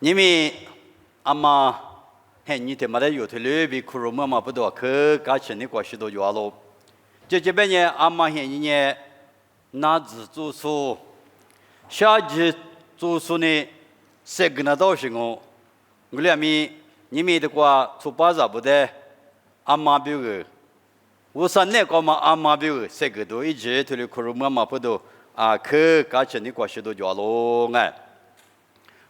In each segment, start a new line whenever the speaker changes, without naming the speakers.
你们阿妈很你他妈的有的路比苦肉妈妈不多，可感情的关系都有了。这边呢，阿妈现一年拿子做书，下季做书呢，谁跟他到时候，我俩你们的话出巴扎不得，阿妈表个，我三年过嘛阿妈表个，谁个都一直对了苦肉妈妈不多啊，可感情的关系都有了哎。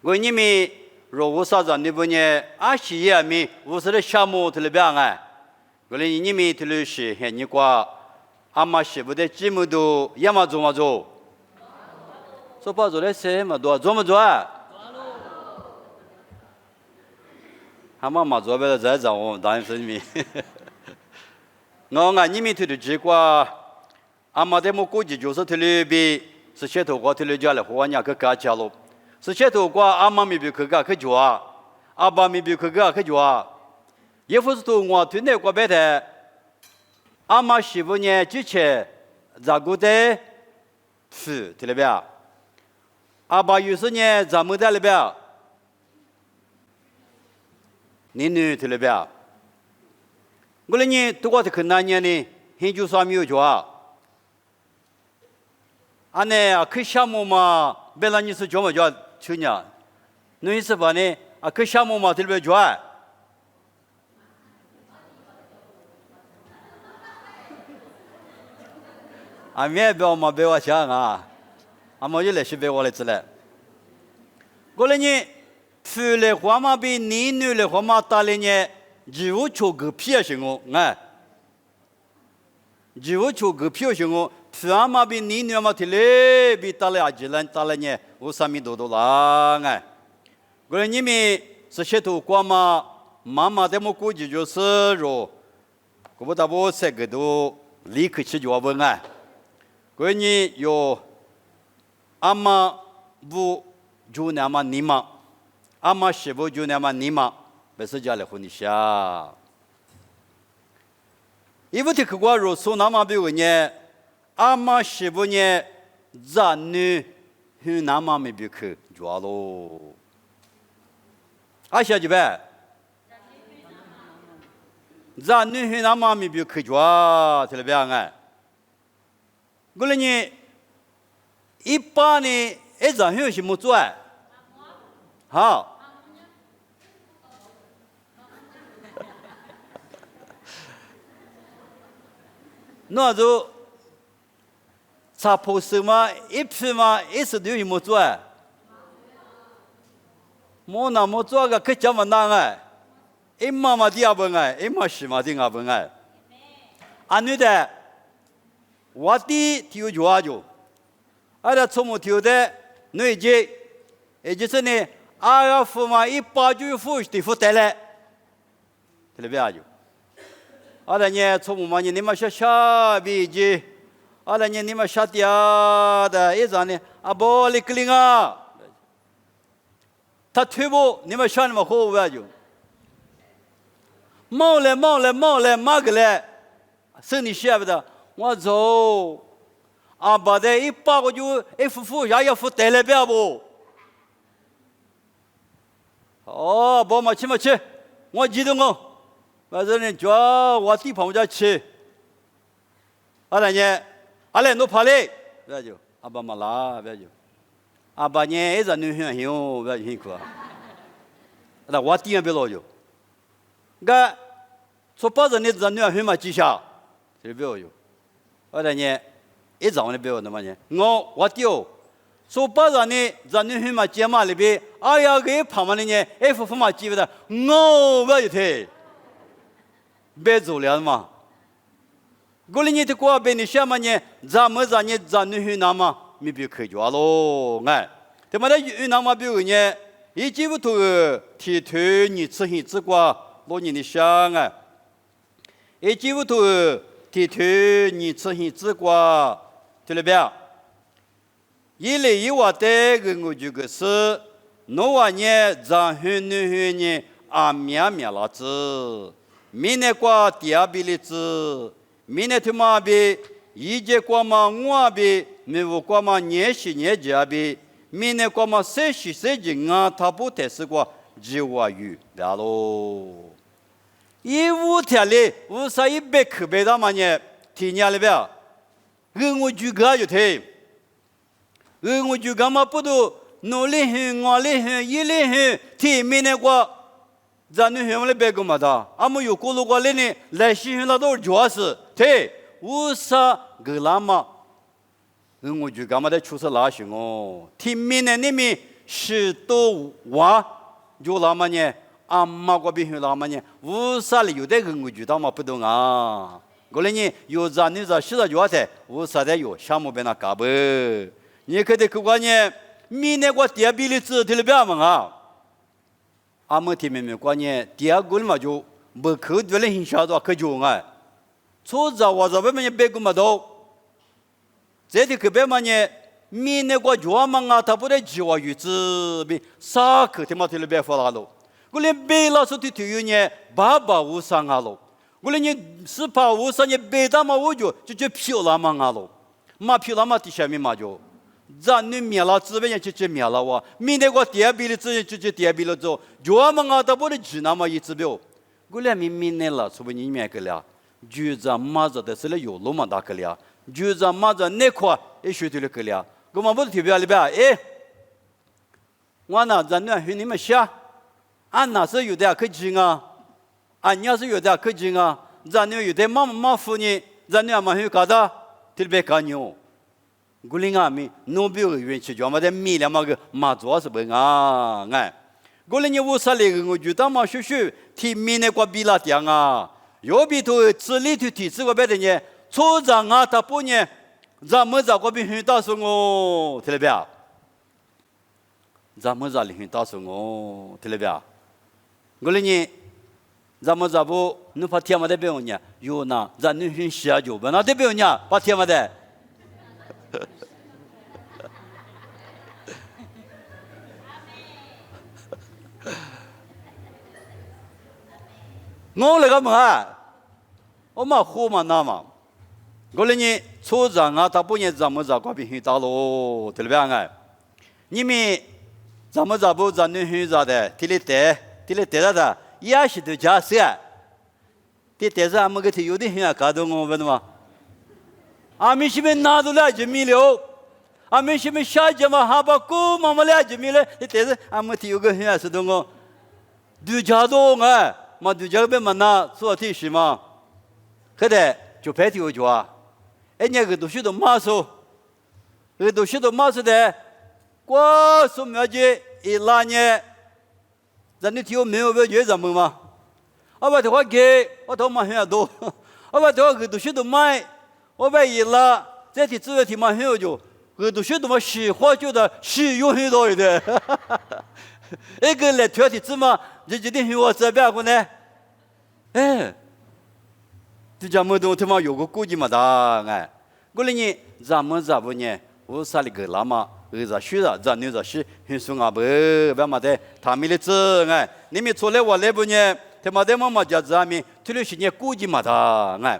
我你们如果啥子你不呢？阿西也没，我是的项目特别别哎。我嘞你们特别是很你瓜，阿妈是不得积木都也嘛做嘛做，做不做嘞谁嘛做做么做啊？阿妈嘛做不了再找我当然是你们。我俺你们特别奇怪，阿妈的么估计就是特别比是些头瓜特别家了，和人家去干家了。是些头瓜阿妈没比去干去做啊，阿爸没比去干去做啊。也不是说我对那个白的，阿妈媳妇呢之前咋个的是对了呗？阿爸有时呢咋么的了呗？你女对了呗？我嘞呢都过去看那年呢，很久啥没有做啊？啊呢去项目嘛，别让你是做么做？去年，侬意思吧呢？啊，去项目嘛，特别做啊。啊，面不要嘛，别我想啊，啊，么就来是别我来吃嘞。过来呢，出来话嘛比你女来话嘛大来呢，就求个屁行哦，哎，就求个屁行哦。出嘛比你女嘛提来比大来阿吉兰大来呢，我上面多啦哎。过来你们是些头瓜嘛，妈妈的么估计就是说，我不大不这个都立刻去做问哎。过你有阿妈不就那么你嘛，阿妈媳妇就那么你嘛，不是家里婚礼下。因为这个话如说那么比如呢，阿妈媳妇呢，子女和那么没比去做喽。阿小姐呗，子女和那么没比去做，听了别哎。我嘞呢，一般呢，一张很什么做啊？好，那就查破手嘛，一批嘛，一时都什么做啊？莫那么做个可讲么难哎，一妈妈的阿本哎，一妈是妈的阿本哎，安女的。我的丢抓住，阿拉从没丢的内节，也就是呢，阿拉父妈一把就付的付得了，对了别就，阿拉呢从没你们下笔记，阿拉呢你们下掉的一张呢，阿伯里克林啊，他退步你们下你们后边就，忙了忙个嘞，生你下不的。我走，阿爸的一把我就一付也要付得了别不？哦，不嘛去，我记得我，反正呢，叫我地方我家去。阿来呢，阿来侬跑嘞，别就阿爸嘛啦，别就阿爸呢一直女很凶，别辛苦啊。那我地方别老就，个说把人的人女很嘛记下，这别有。我来呢，一早呢别我那么呢，我丢，说把人呢，人女很嘛接嘛里边，哎呀个旁边的呢，一副嘛记不得，我不要退，别走了嘛。过了你的过边你什么呢？咱们人女很那么没必可做喽，哎，他妈的那么比如呢，一记不头提推你吃很吃瓜，老年的想哎，一记不头。提推你吃很吃瓜，对了别？一来一往的个我就个是，侬话呢，咱很女呢啊面了子，明年瓜第二笔的子，明年他妈比，一节瓜嘛我比，没有瓜嘛年时年家比，明年过嘛30啊，他不得是过计划语了喽。5天里5100克贝达嘛呢？提年里边，我就干就对，我就干嘛不都努力很、努力很、一力很，提明年过。咱女孩们的别个嘛的，俺们有过路过来呢，来西很那都是主要是，对，50个那么，我就干嘛的出事拉行哦，听明年你们10多万，就那么呢，俺妈个别很那么呢，50里有的我就当嘛不懂啊，过来呢有咱女子10主要的，50的有项目变那干不，你可得去过呢，明年我第比例子听了别嘛啊。俺们听明白过呢，第二个嘛就不可对了，很小的可就爱，错着我这边嘛也别个嘛都，这里可别嘛呢，明年过就嘛啊，他不得计划日子比啥可听嘛听了别发了喽，我连别老师的体育呢，爸爸无上啊喽，我连你是怕无上呢，别的嘛我就漂亮嘛啊喽，嘛漂亮嘛底下面嘛就。咱女灭了，这边就灭了哇！明天我第二笔的资金就第二笔了走，就我们啊，他不能只那么一指标。我俩明年了，除非你面个了，就咱马子的是了有路嘛打个了，就咱马子那块也学对了个了。我们不是特别里边哎，我那咱女和你们下，俺那是有点可劲啊，俺要是有点可劲啊，咱女有点马夫呢，咱女嘛有干的，特别干牛。古灵啊咪，弄表个运气，就嘛在米了嘛个马做是不啊？哎，古灵你50来个我就当嘛学学，提明年过比拉点啊，要比头智力头提示个别的呢，错账啊他不呢，咱们咋个比很大声哦，听了别？咱们咋里很大声哦，听了别？古灵你，咱们咋不你怕天嘛的别呢？有那咱女很下就不那的别呢，怕天嘛的。我那个嘛，我嘛火嘛那嘛，我那你处长啊，他不然咱们咋个比很大喽？对不对啊？你们咱们咋不咱女很咋的？提了带的，也是都假设，但是俺们个提有的很啊，搞到我问嘛。俺们是不是拿到了就没了？俺们是不是下节嘛还把狗妈妈了就没了？但是俺们提有个很啊，是的我，都假到哎。嘛就这边嘛那做提示嘛，可得就拍提我就啊，人家个都许多马手，个都许多马手的，我说苗子一拉呢，咱你提我没有个月咱们嘛，我把头发给，我头嘛很多，我把头发个都许多买，我把一拉，这提主要提嘛很就，个都许多嘛喜欢就的喜用很多的。一个来挑剔子嘛，这决定很我这边个呢，哎，这家么东他妈有个估计嘛的哎，过来呢，咱们咋不呢？我啥里个那嘛，咋学的，咱女咋学，很松啊不，别嘛的，他们的子哎，你们出来我来不呢？他妈的妈妈家咱们，这里是呢估计嘛的哎，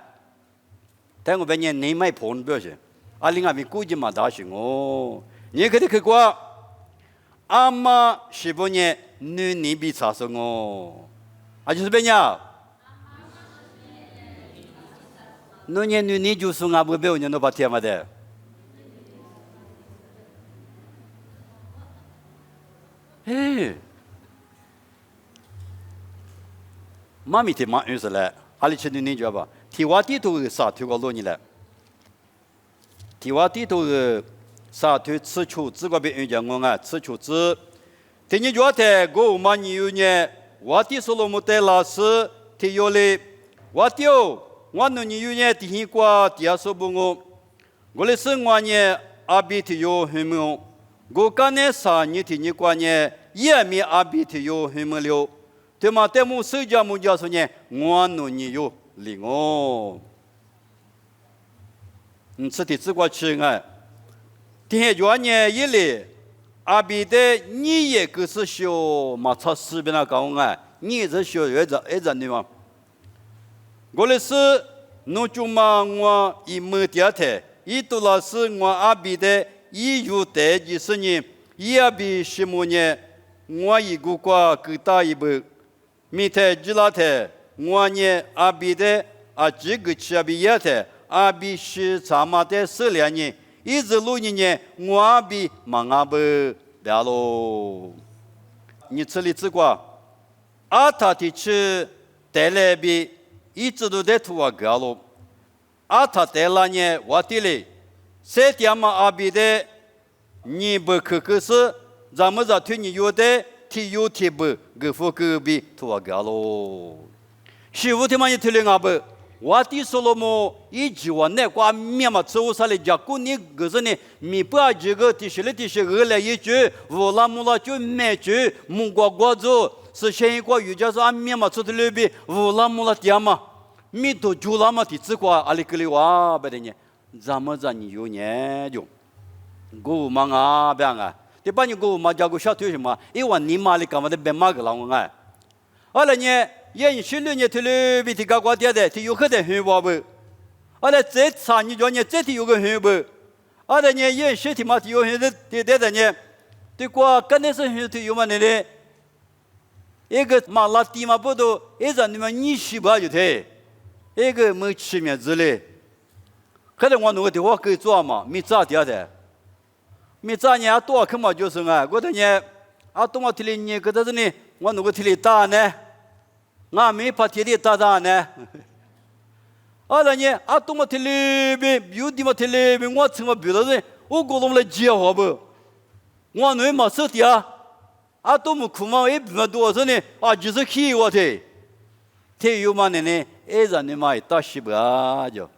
但我别呢你买盘表示，啊另外面估计嘛的是哦，你可得去过。阿妈是不呢？你比啥说我？啊，就是别鸟。你就是俺不别人都把天嘛的。哎，妈咪的妈有事嘞，阿里去你知道吧？提瓦地头啥推个路你嘞？提瓦地头啥推吃球，只个别人讲我啊，吃球子。听你说的，我嘛你有呢？我的说了么得老师提有嘞，我丢，我弄你有呢？提起过第二说不我的生活呢，阿比提有很么？我刚才啥你提你过呢？也没阿比提有很么了？对嘛？但么社交么叫说呢？我弄你有另哦，吃的只过吃哎。天主呢一类，阿比的你也个是小马超市边那讲啊，你是小一直对吗？我的是农就嘛我一没点台，一多老师我阿比的一有代就是呢，也比什么呢？我一个瓜给大一步，米太吉拉太，我呢阿比的啊这个吃阿比也太，阿比是咱们的12年，一直录呢，我阿比忙阿不别喽。你这里只瓜，阿他的吃带来比一直都在图啊个喽，阿他带来呢我的嘞，这点嘛阿比的。你不可可是，咱们这推你有的，提有提不，个副个比拖个喽。是无他妈你推了阿不，我的说了么？一句话那瓜面嘛，走上来讲，过你个是呢，米不啊这个提些了提些个来一句，无啦木啦就买句，木瓜瓜子是先一个瑜伽是按面嘛，出的里边无啦木啦点嘛，米都就啦嘛，提这瓜阿里个里哇不的呢，咱们这你有呢就。go manga banga te pani go ma jago sha tu ma e wa ni ma le ka ma de be ma ga la nga ala nye ye shi lu nye tu lu bi ti ga kwa dia de ti yu khe de hu ba bu ala ze sa ni jo nye ze ti yu ge hu bu ala nye ye shi ti ma ti yu hu de de nye ti kwa ka ne se hu ti yu ma ne de e ge ma la ti ma bu do e za ni ma ni shi ba ju de e ge mo chi me zi le可能我那个地方可以做嘛，没咋掉的。没咋年多看嘛就是啊，我的呢，啊多么提里呢，可是呢，我那个提里大呢，我没把提里大呢，啊的呢，啊多么提里边，有地方提里边，我怎么别的人，我搞弄来接好不？我那没事的啊，啊多么苦嘛，也别多少呢，啊就是气我的，这有嘛呢？哎，人呢嘛大西不啊就。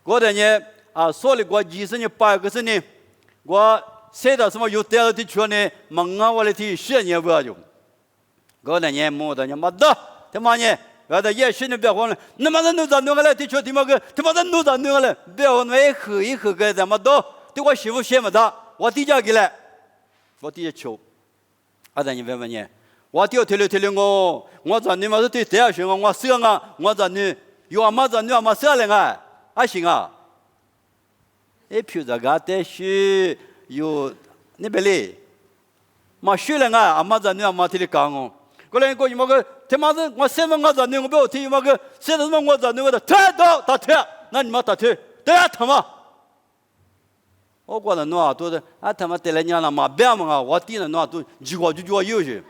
我的呢啊，说了我几十年八个是呢，我现在什么有点的圈呢，忙啊我的天10年不就，我的呢没的呢没得，他妈呢，我的也10年别慌了，那么弄咱弄个来的圈他妈个，他妈的弄咱弄个来，别慌了，喝一喝个怎么都，对我媳妇嫌么大，我底下给来，我底下求，啊的你问问呢，我掉退了我咱你妈是对这样行啊，我说啊，我咱你有阿妈咱你阿妈说了啊。啊行啊，哎，譬如这个的是有那边嘞，嘛学了啊，阿妈在那阿妈提里讲哦，过来过去嘛个，他妈的我7万我在那个不要提嘛个，现在什么我在那个的，太多打退，那你妈打退，对啊他妈，我觉得那多的啊他妈得了年了嘛，别嘛啊，我弟呢那都几个有些，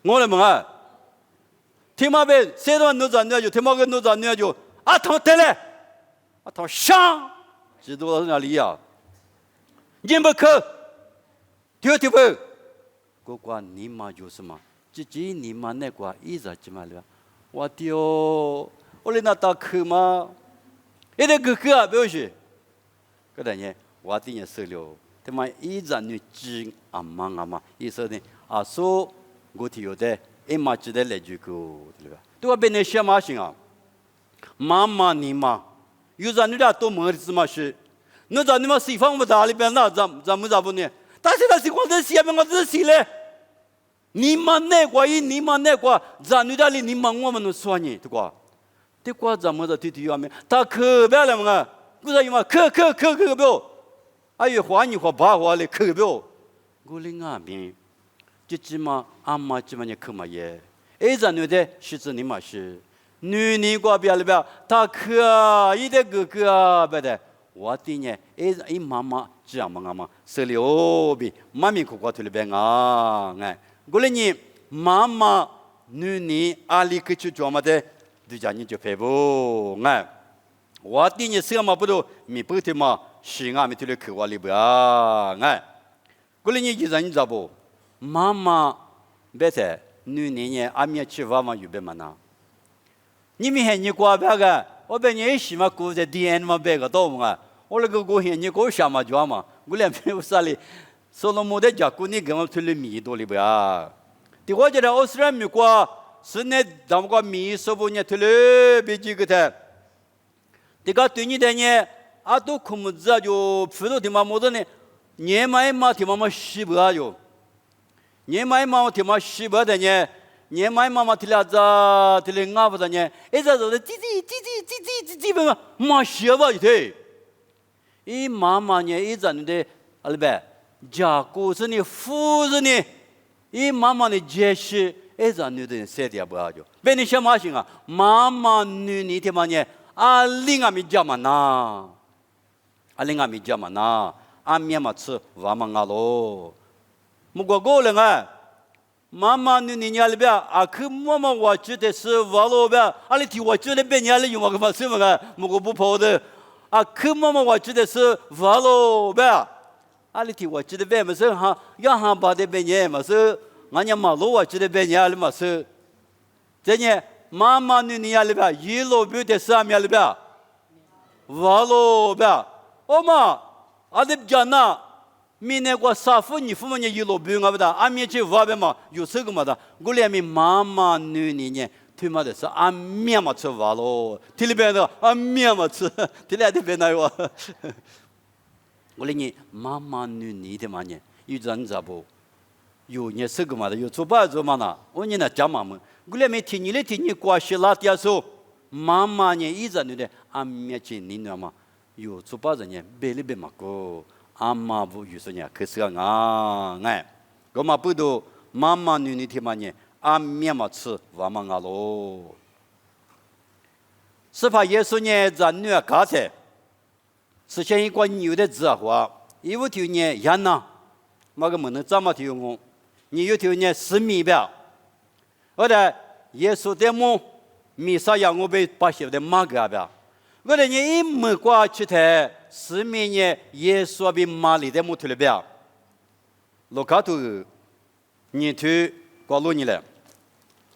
我来嘛啊，他妈呗，7万弄在那就，他妈个弄在那就，啊他妈得了。啊，他上知道到哪里呀？你不去，丢不？我管你妈就是嘛，自己你妈那个一直怎么了？我丢，我那打去嘛，一点去啊，不是？个人呢，我今年收了，他妈一直你知阿妈，意思呢，啊说我听有的，一妈知道来句个，对吧？对我本来想嘛行啊，妈妈你妈。有人你俩多么的什么事？那咱你们西方不打里边那咱们咋不呢？但是那是我这西边我这西嘞，你们那个你们那个，咱你俩里你们我们能说呢？对吧？对吧？咱们这对对外面，他可别了嘛，我说嘛，可不要，哎呦，花你花八花嘞，可不要，我另外边，就起码阿妈起码你可嘛耶，哎，咱你的是指你嘛是。女过别了别，他可一点个别的，我的呢，哎妈妈这样嘛，这里哦比妈咪可过去了别啊，哎，过来你妈妈女阿里去做嘛的，对家你就配不哎，我的呢什么不都米不的嘛，是啊米去了去我里边啊，哎，过来你一人你咋不？妈妈别的女呢阿米吃饭嘛有别嘛呢？你们还你过别个，我本来喜欢过在地嘛别个多嘛，我那个过现你过什么做嘛？我连没有啥哩，所罗门的家过你跟我推了米多里边啊。第我觉得奥斯兰米过是那咱们个米说不呢推了比几个的，这个对你的呢，啊都看不着就普通的嘛么子呢？年买嘛的嘛西不啊就，年买嘛的嘛西不的呢？你买妈妈提了咋提了俺不咋呢？一直说的叽不嘛学吧就对。一妈妈呢一直你的阿里呗，家姑子呢，夫子呢，一妈妈的解释，一张女的谁的不要就，别你想嘛行啊，妈妈女你的嘛呢，啊，另外咪讲嘛呐，啊，另外咪讲嘛呐，啊，面嘛吃，娃嘛啊咯，不过个人啊。妈妈女你家里边啊，可妈妈我觉得是娃了边，啊你提我觉得别家里用我干嘛什么个，我不跑的，啊可妈妈我觉得是娃了边，啊你提我觉得别么是哈，要哈把的别人么是，俺家马路我觉得别家里么是，这呢妈妈女你家里边一路边的上面里边，娃了边，哦嘛，啊的讲呐。明年我杀父你父母呢一路不用啊不的，俺面去挖呗嘛，有这个嘛的，我连面妈妈女呢，他妈的是俺面嘛吃挖咯，听里边的俺面嘛吃，听来的边那个，我连你妈妈女的嘛呢，有人咋不？有呢这个嘛的，有做不做嘛呢？我呢讲嘛么，我连面听你关系拉点说，妈妈呢一直女的，俺面去你那嘛，有做不着呢，别里边嘛个。阿妈不有说呢，可是啊，哎，我嘛不都妈妈女的嘛呢，阿面嘛吃，娃嘛啊咯。是怕耶稣呢，咱女儿刚才，之前一个牛的字话，一无条呢人呐，那个门能怎么条我？你有条呢是米表，我的耶稣的么，米啥样我被把写的马个表，我的呢一没过去的。是明年耶稣比马里的木头里边，罗卡图泥土挂路你了，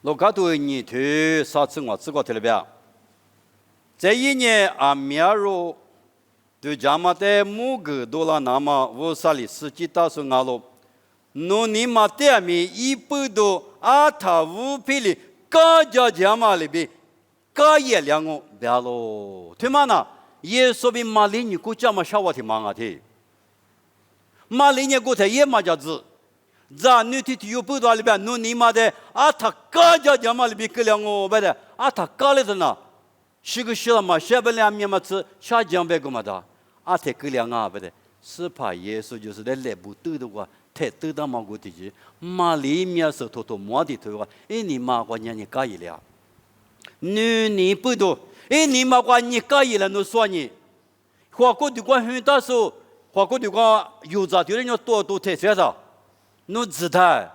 罗卡图泥土啥子我自个头里边，这一年阿米亚罗对家嘛的木个多了那么乌萨里斯基大数阿罗，努尼嘛的米一百多阿塔乌皮里各家嘛里边各一两个别咯，对吗呢？耶稣比马里尼古家嘛小我听忙啊听，马里尼古在也嘛家子，在女的有不多里边，努尼嘛的啊他各家嘛里边各两个别的啊他各来的呢，是个小嘛小不两面嘛子小江别个嘛的啊他各两个别的，是怕耶稣就是在来不得的话，太得到嘛个的去，马里面是偷偷摸的头话，你嘛个人家介意了，女你不多。你嘛关你介意了，侬说你，华国的关很大数，华国的关有咋的人要多太些少，侬知道？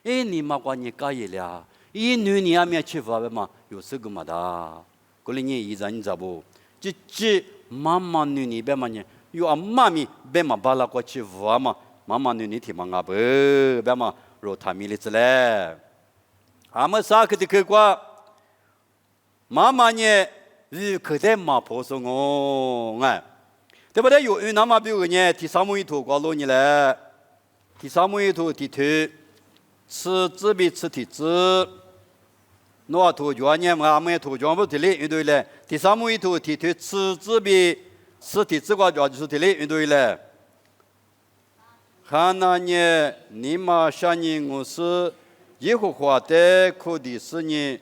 你嘛关你介意了，女你阿面吃饭嘛，有这个嘛的，过来你一阵你知不？这妈妈女你别嘛呢，有阿妈咪别嘛巴拉过吃饭嘛，妈妈女你听嘛阿不别嘛，肉他米里子嘞，阿么啥个的去过？妈妈呢，是可在马坡上哦，哎，对不对？有那么比如呢，第三木一图挂路你来，第三木一图地图，吃字比吃体字，那图卷呢，我们图卷不地理运动嘞，第三木一图地图吃字比吃体字挂就是地理运动嘞。哈那呢，你嘛想你我是耶和华的苦的是你。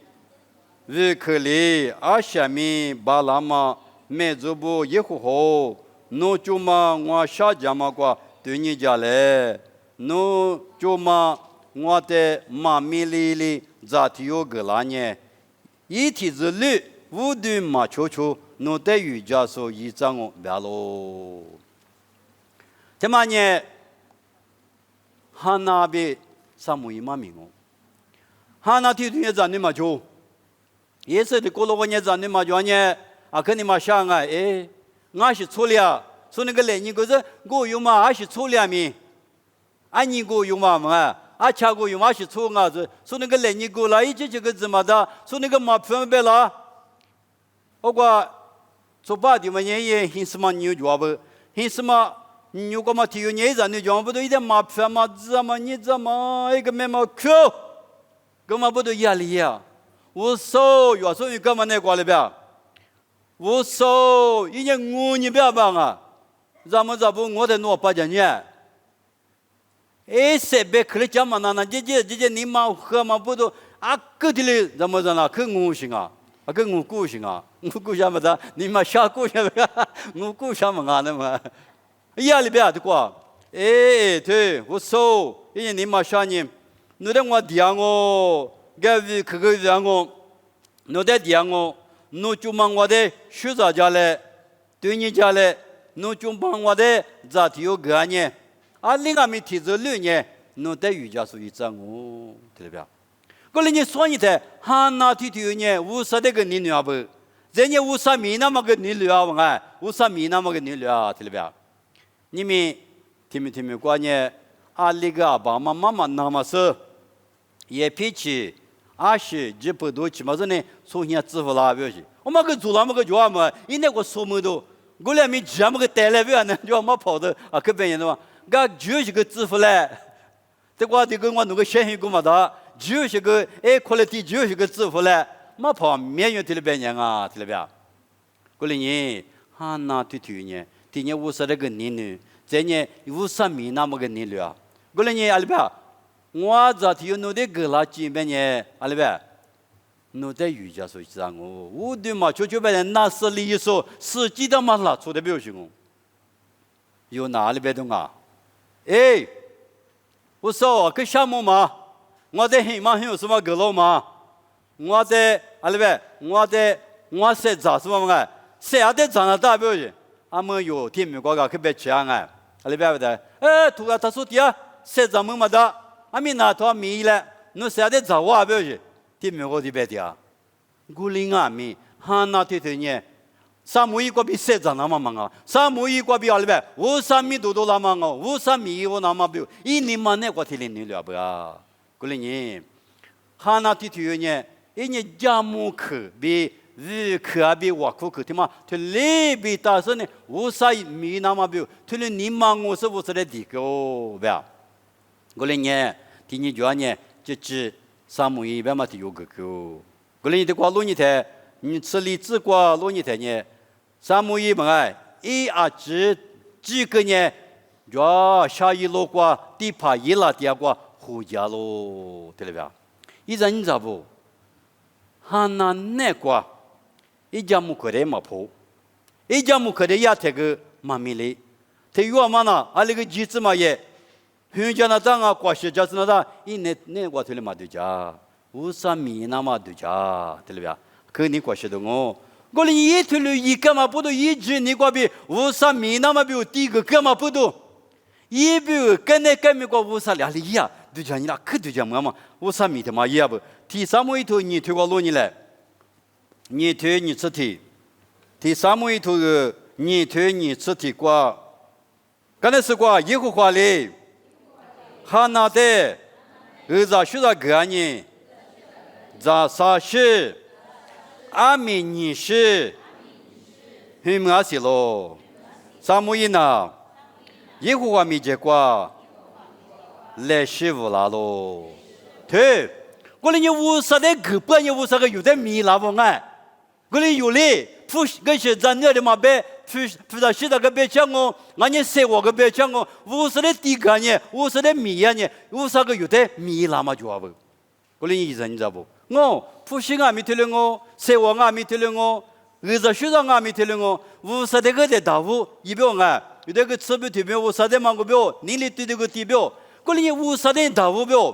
为克里阿下面巴拉玛没做不耶和华，侬就嘛我下家嘛个对你家嘞，侬就嘛我的妈咪里咋提有个啦呢？一天之内无端嘛求求，侬对瑜伽说一张我别喽。他妈呢？哈那边啥么一嘛名哦？哈那天天咱你嘛就。也是的，过了我年长的嘛，就呢，啊，跟你嘛想啊，我是错了，说那个来你个是我有嘛，还是错了咪？你个有嘛嘛？恰个有嘛是错啊子，说那个来你个了，这个怎么的？说那个嘛分别了，我个做把的嘛，也很什么牛脚不？很什么牛个嘛，体育年长的脚不都一点嘛分嘛怎么你怎么一个没嘛扣，干嘛不都压力呀？我手有时候干嘛那挂里边？我手一年5年别办啊，咱们这不我在弄8年。谁别可能讲嘛那这你妈喝嘛不都啊个的嘞？咱们那可我行啊，可我顾行啊，我顾什么的？你妈瞎顾什么？我顾什么啊？那么压力别的过，哎，对，我说，因为你马上呢，你的我讲我，该为这个讲我，你的讲我，你就忙我的学杂家嘞，对你家嘞，你就忙我的咋体有个呢？啊，另外面提着六年，你的瑜伽属于讲我，对不对？过来你说你的，汉那提提呢，无啥的个你女儿不？人家无啥米那么个你女儿不哎？无啥米那么个你女儿，对不对？你们听没关呢？阿里个爸爸妈妈那么说，也脾气，阿是几不多起码是呢，从现支付啦不是？我们个做那么个做嘛，人家个说么多，过来没这么个带来不要呢？就我跑的啊，可别人的嘛，个就是个支付嘞。这个这个我那个现行个嘛的，就是个哎，过来的就是个支付嘞，没跑免用的了别人啊，对了别？过来呢，哈那对对呢，第二50那个年呢，这呢50米那么个年了，过来呢阿里别，我这天有弄的个垃圾别呢阿里别，弄的瑜伽所以讲我对嘛就别人那是里说实际的嘛拉出的表情哦，有哪里别懂啊？哎。我说个项目嘛，我在黑马有什么个路嘛？我在阿里边，我在做什么嘛？谁还在做那代表的？俺们有听没过个特别强哎，阿里边不的？哎，突然他说的啊，谁做么么的？俺们那套米了，侬谁还在做我表的？听没过的别的啊？古林阿米，汉那天天呢？萨摩伊国比谁长那么忙啊？萨摩伊国比阿里边，50米多那么哦，50米我那么比，一年嘛那个天天了不啊？过来呢，哈那地区呢，一年家母去比日去比瓦库去，他妈他那比大声呢，50米那么比，他那你妈50的地个不呀？过来呢，第二家呢，就是萨摩伊边嘛就有个个，过来你的瓜路你睇，你吃荔枝瓜路你睇呢？萨摩伊本来一啊几个呢？要下一路过地帕一拉第二过回家喽，对了吧？一人咋不？汉那过一家木可的嘛破，一家木可的也这个嘛米哩，他有嘛呢？啊那个机子嘛也，很家那张啊，过去就是那张，一那过去了嘛对家，50米那嘛对家，对了吧？可你过去的我。过来一推了一个嘛不多，一直你过比50米那么比第一个嘛不多，一比跟那跟美国50两里呀，对讲你那可对讲嘛，50米的嘛也不，第三么一头你推过路你来，你推你吃提，第三么一头你推你吃提过，刚才是过一户话哩，哈那的，咋学到个呢？咋啥事？阿弥尼是，很么事咯？萨摩伊呢？耶和华米结果来师傅啦咯。对，过来你50的个半你50个有的米啦不哎？过来有嘞，不跟现在那的嘛别，不到现在个别讲哦，俺你生活个别讲哦，50的地个呢，50的米呀呢，50个有的米啦嘛就话不？过来你意思你知道不？我不是俺没听了我，生活俺没听了我，日子学上俺没听了我，50的个的大户一表俺，有的个指标图表，50的芒果表，年龄对这个地表，过来你50的大户表，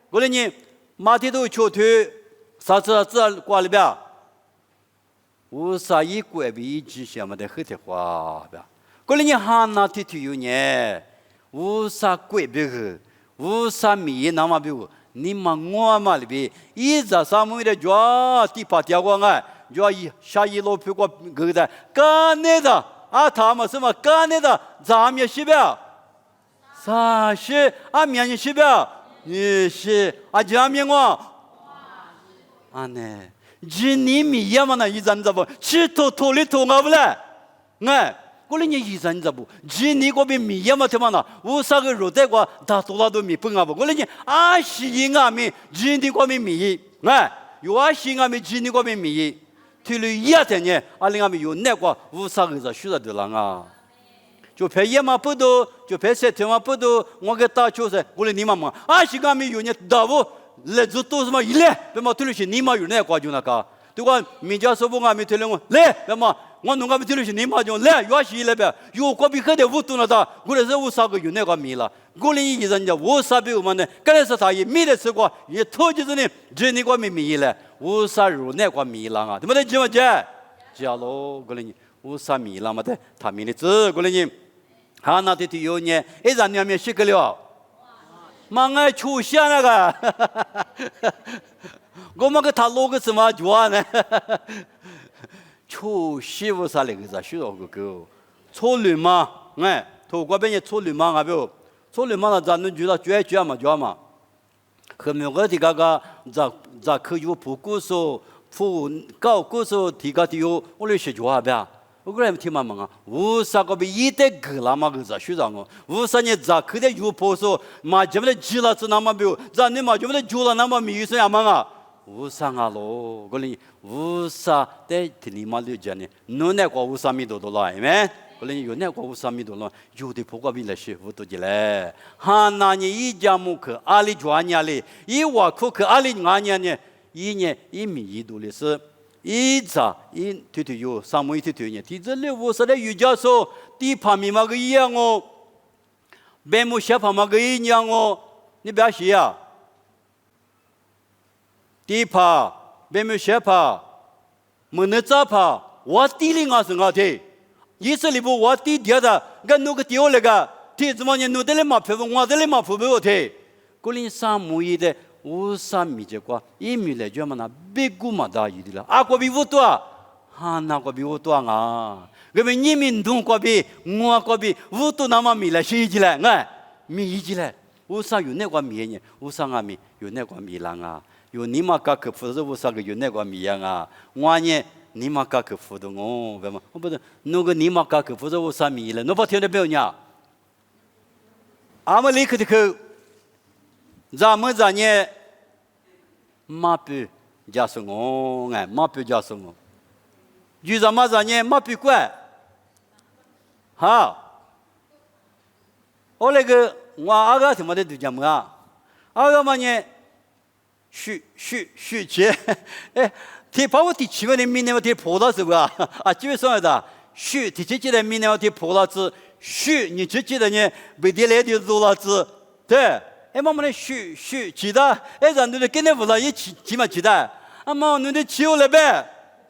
过来你马蹄头球腿，啥子挂里边，51块比之前嘛的很的话吧，过来你喊那蹄腿有呢，50块比个，50米那么比个。你们我嘛里边，一直三门的抓地帕掉过来，抓下一路飞过个的，干那的啊，他们什么干那的，咱们是吧？啥是啊？面是吧？你是啊？咱们我啊呢？今年米呀嘛那一阵子不，吃头里头啊不嘞？哎。过来你一阵子不，今年个边米呀嘛他妈那，50个肉带过，他多少都米分啊不？过来你啊西啊米，今年个边米，哎，有啊西啊米，今年个边米，推了一天呢，啊另外米有那个50个在学的人啊，就拍一嘛不多，就拍3天嘛不多，我给打球噻，过来你妈妈，啊西啊米有呢，大不来做多什么一来，别嘛推了些你妈有那个就那个，对吧？米家说不啊米推了我来，别嘛。我弄个不就是你妈就来越西了呗，有个比可的无多了的，我来是无啥个有那个米了，我的意思讲无啥比我们呢，刚才是他也米的吃过，也头就是呢，只那个米了，无啥肉那个米了啊，怎么的怎么讲？假喽，我的无啥米了嘛的，他米的字，我的呢，他那的有呢，一张两面写个了。妈爱出现那个，我们给他录个什么脚呢？出媳妇啥那个啥，许多个狗，错流氓，哎，头过边也错流氓啊不？错流氓了，咱能知道绝嘛？后面我这个咋可有不故说，不搞故说提个的有，我来学脚呗。我个人听嘛嘛啊，无啥个比一代个啦嘛个咋学长哦，无啥你咋可的有婆说嘛，这么的急了是那么表，咋你嘛这么的久了那么米是呀嘛啊，无啥啊咯，个里无啥的听你嘛了解呢，侬那个无啥米多了，哎没？个里有那个无啥米多了，有的婆个比来学无多的嘞，哈那你一家木克阿里抓年嘞，一瓦库克阿里俺年呢，一年一米一多的是。一扎一推有三亩一推呢，提这里我说的有家说地旁边嘛个一样哦，边木下旁嘛个一样哦，你不要写啊。地旁边木下旁，没那咋旁，我地里我是我的，意思里不我地底的，跟那个丢那个，地怎么你弄得来嘛漂我这里嘛漂我的，过年三亩一的。无啥米结果，一米来就嘛那别个嘛大一的了，啊个比我多，哈那个比我多啊，个比你们东个比我个比我多那么米来谁起来，哎，米一起来，无啥有那个米呢，无啥啊米有那个米lang啊，有你嘛个克服是无啥个有那个米样啊，我呢你嘛个克服的我，为嘛？我不是那个你嘛个克服是无啥米了，那不听得没有呢？阿么里克的口，咱们咱呢？马匹加送我，哎，马匹加送我。就咱们这呢，马匹怪，好。我那个我阿个什么的都讲么啊？阿个嘛呢，许钱，哎，提把我提7万的明年我提破了是不啊？啊，几位说的？许提7的明年我提破了子，许你自己的呢，没得来的做了子，对。哎，妈妈的许记得，哎，咱都得跟那不是一起嘛记得，啊妈，你得起来呗，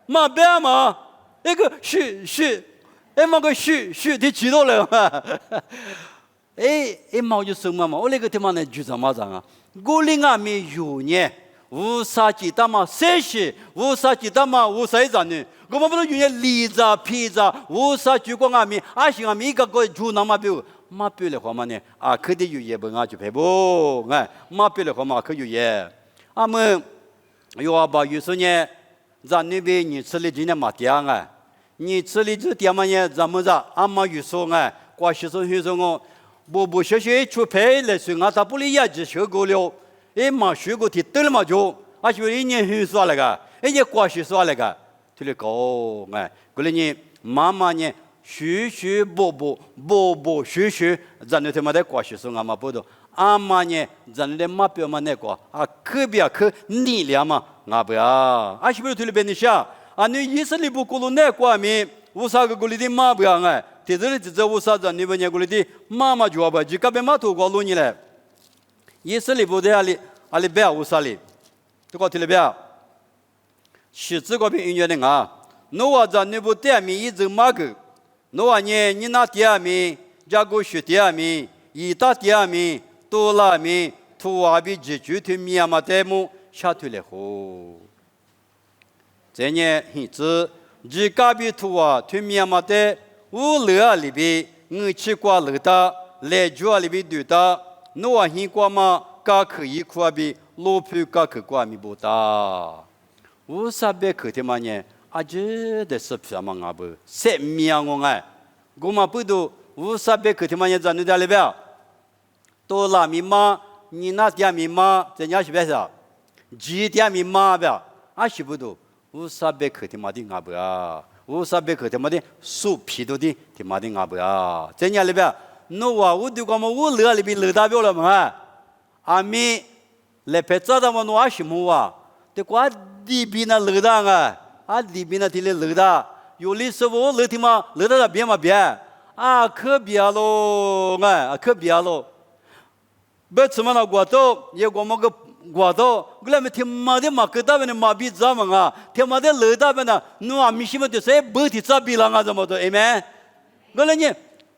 嘛别嘛，那个许，哎妈个许得记到了嘛，哎妈就说嘛，我那个他妈呢就怎么讲啊？我另外没有呢，无啥记得嘛，谁是无啥记得嘛，无啥子呢？我们不是用梨子、皮子，无啥就光阿米，阿是阿米一个就那么表。马表的话嘛呢，啊，可得有也不啊就赔不，哎，马表的话嘛可有也，俺们有阿爸有时呢，咱那边你吃的今天嘛点啊，你吃的这点嘛呢，咱们这俺妈有说哎，过去说我，不学出牌来说俺他不里也就学过了，哎嘛学过的得了嘛就，啊学一年很少那个，一年过去少那个，就来搞哎，过来呢妈妈呢。学不学，咱那他妈的过去说俺妈不懂，俺妈呢，咱那马表嘛那个啊，可别可力量嘛，俺不要，啊是不是对了别你想，啊你意思里不过了那个面，无啥个过里的马不要哎，在这里只无啥咱那边过里的妈妈就不，就个别马头过路你来，意思里不的阿里不要无啥哩，这个对了不要，是这个边音乐的啊，那我咱那部店面一直马个。诺呢，你那第二名，加个学第二名，一打第二名，多拉名，图阿比解决对米亚马代目下退了后，这呢，现在几个比图啊，对米亚马代五乐里边，我去过乐的，来住里边对的，诺现过嘛，噶可以过比罗普噶可过米不大，五啥别可的嘛呢？啊，这的是什么啊？不，什么样我哎？我们不都无啥别个他妈也在那里边，多拉密码，你那点密码，人家是别啥？几点密码边？啊，是不都无啥别个他妈的啊不啊？无啥别个他妈的树皮都的他妈的啊不啊？人家里边，那我对我们我乐里边乐大表了嘛？阿米来拍照的嘛，那什么啊？对，我里边那乐大啊。啊，里边那地里楼的，有历史我乐天嘛，乐到别嘛别啊，可别喽，哎，可别喽。别吃嘛那瓜头，也我们个瓜头，我来没听嘛的嘛，可大边的嘛比咋嘛啊？听嘛的乐大边的，侬啊米西么的谁不提咋比啦啊？怎么的？哎没？我来呢，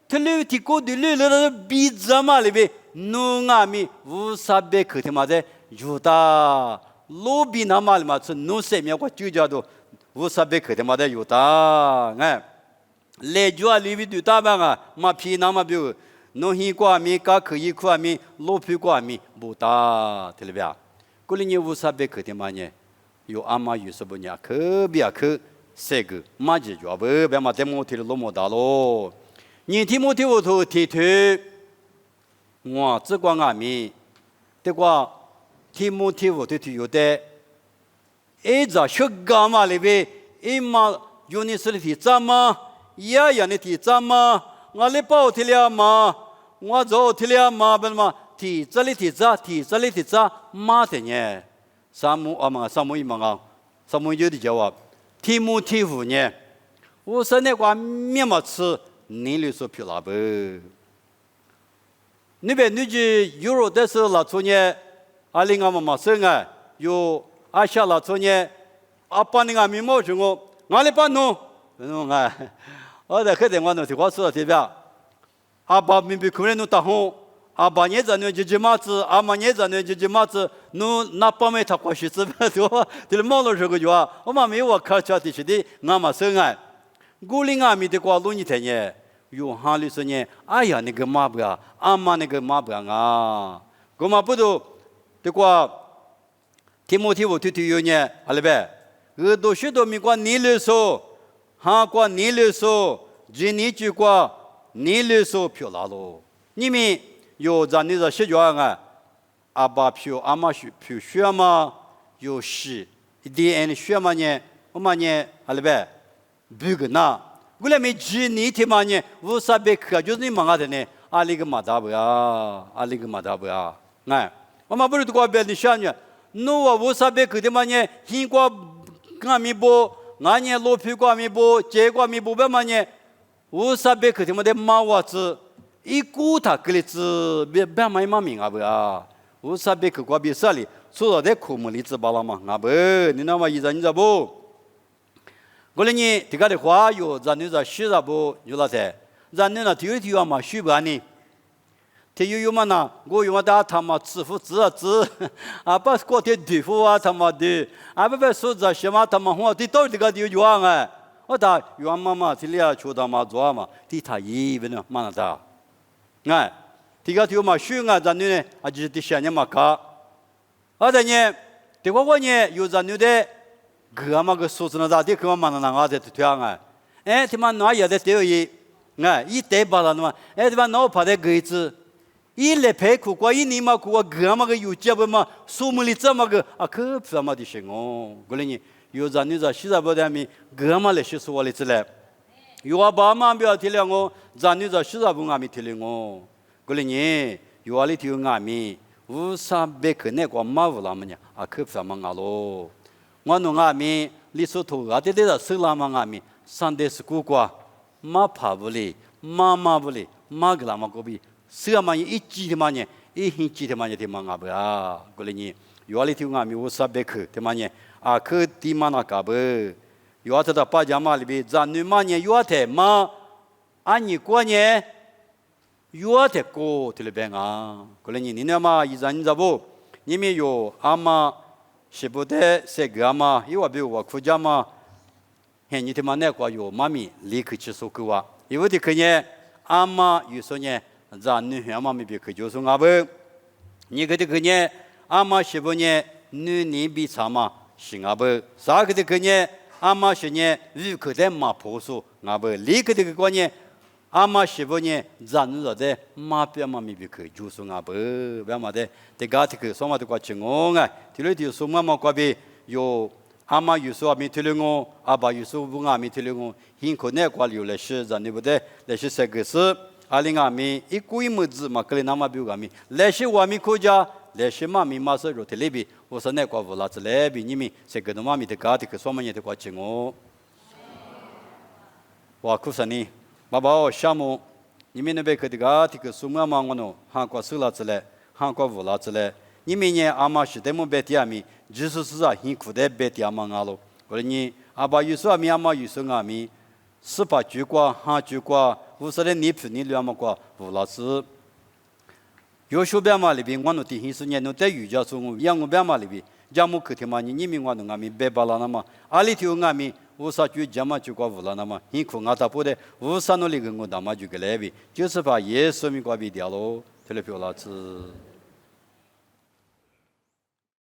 他溜提过的溜乐的比咋嘛里边，侬啊米无啥别可听嘛的，有的。路比那嘛里嘛是侬谁面我就叫做无啥别可听嘛的有的，哎，来就啊里边对大班啊，嘛皮那嘛比如。侬希过米，噶可以过米，路皮过米，不大，对了吧？过了你无啥别可听嘛呢？有阿妈有什么呢？可别可，这个嘛就叫不，别嘛在摩提了路么大咯。你提摩提我头提推，我只管阿米，这个提摩提我头提有的，一早学干嘛里边，一嘛有你是提怎么，呀你提怎么？我来报提了嘛，我走提了嘛，不嘛提这里提这，提这里提这，嘛的呢？萨姆啊嘛，萨姆一嘛啊，萨姆有的叫我提姆提夫呢，我说那个面嘛吃，你里说漂亮不？那边你去有肉的时候老出呢，阿里俺嘛生啊，有阿下老出呢，阿爸你俺面毛什么，俺来帮侬，侬啊。我在客厅我弄提我说对吧？阿爸明白可能侬打红，阿爸年在侬就马子，阿妈年在侬就马子，侬那帮没他过去是不对吧？对忙了这个就啊，我妈没有我看起的是的，俺妈生啊，古里俺没得过路你听呢，有哈里说呢，哎呀那个妈不啊，阿妈那个妈不啊，我妈不都得过，提摩提我推有呢，阿里呗，我都许多没过你来说。哈过你来说，今年就过你来说漂亮咯。你们有在那个学校啊，阿爸票阿妈票学嘛，有是 DNA 学嘛呢？我嘛呢，阿里呗，不个那，我来没今年天嘛呢，无啥别课就是你忙啊的呢，阿里个马达不呀，阿里个马达不呀，哎，我嘛不是多别的学呢，侬我无啥别课的嘛呢，经过俺们不。俺年路皮瓜米不，结果米不白嘛呢？无啥别个他妈的马娃子，一股他个里子别别买嘛命啊不啊？无啥别个瓜比啥哩？说到在苦木里子巴拉嘛啊不？你那么一阵你知不？过来呢，这个的话有咱那个学啥不？有哪些？咱那体育嘛学不呢？体育嘛呢？我用的他妈支付支啊支，啊不过的对付啊他妈的，啊不说这些嘛他妈我的到这个就用啊，我打用妈妈这里啊求他妈做嘛，的他一问呢嘛那的，哎，这个就嘛学啊咱呢啊就是的些年嘛卡，啊的呢，这个我呢有咱的个嘛个数字那咋的个嘛那啊的对啊，哎他妈哪也在对一，哎一代把了嘛，哎他妈哪怕的个子。一来排苦瓜，一年嘛苦瓜，个嘛个有结不嘛，树木里这么个啊，可不嘛的行哦。过来呢，有咱你这西藏不的米，个嘛来学说来之类，有啊爸妈不要提了我，咱你这西藏不俺们提了我。过来呢，有啊里提有俺们，无啥别可那个马乌拉么呢，啊可不嘛俺咯。我弄俺们，里头头啊的的手拉嘛俺们，上的是苦瓜，马爬不哩，马不哩，马个拉嘛个比。是嘛？一记的嘛呢？一hin记的嘛呢？的嘛啊不啊？过来呢？有里头啊咪无啥别去的嘛呢？啊去的嘛那个不？有啊，这个巴家嘛里边，咱女嘛呢？有啊的嘛？啊你过呢？有啊的过的里边啊？过来呢？你那嘛？一咱你知不？你们有阿妈是不得谁个阿妈？有啊比如我苦家嘛？嘿，你的嘛那个有妈咪立刻去收购啊？有的可呢？阿妈有说呢？咱女孩嘛没别去就是阿不，你个的个呢？阿妈是不呢？女人比啥嘛？是阿不？啥个的个呢？阿妈是呢？日口的马婆说阿不？立个的个呢？阿妈是不呢？咱女的马边嘛没别去就是阿不？为嘛的？这个这个什么的个情况啊？这里头什么嘛？个别有阿妈有时候没听了我，阿爸有时候不阿没听了我，很可能个有来是咱对不对？来是这个是。阿里阿米一个一么子嘛，可能那么比我米，来些我米国家，来些嘛米马是肉的那边，我说那个乌拉子那边你们这个的嘛米的家的个什么样的个情况？哇，苦死你！爸爸项目，你们那边可这个这个苏妈妈我喏，韩国收了之类，韩国无了之类，你们呢阿妈是得么别地米，就是啊，辛苦的别地嘛阿喽。我说你阿爸有时候阿妈有时候阿咪，十八句话、韩句话，无说的你陪你两么话，无了之。有时候别嘛里边，我喏提醒是年喏在瑜伽中，养我别嘛里边，家母客厅嘛，你们我喏阿咪别巴拉那么，阿里头阿咪。无啥就讲嘛就过无了那么，辛苦俺大伯的无啥努力跟我大妈就个来呗，就是把耶稣名挂比掉喽，这里表老子。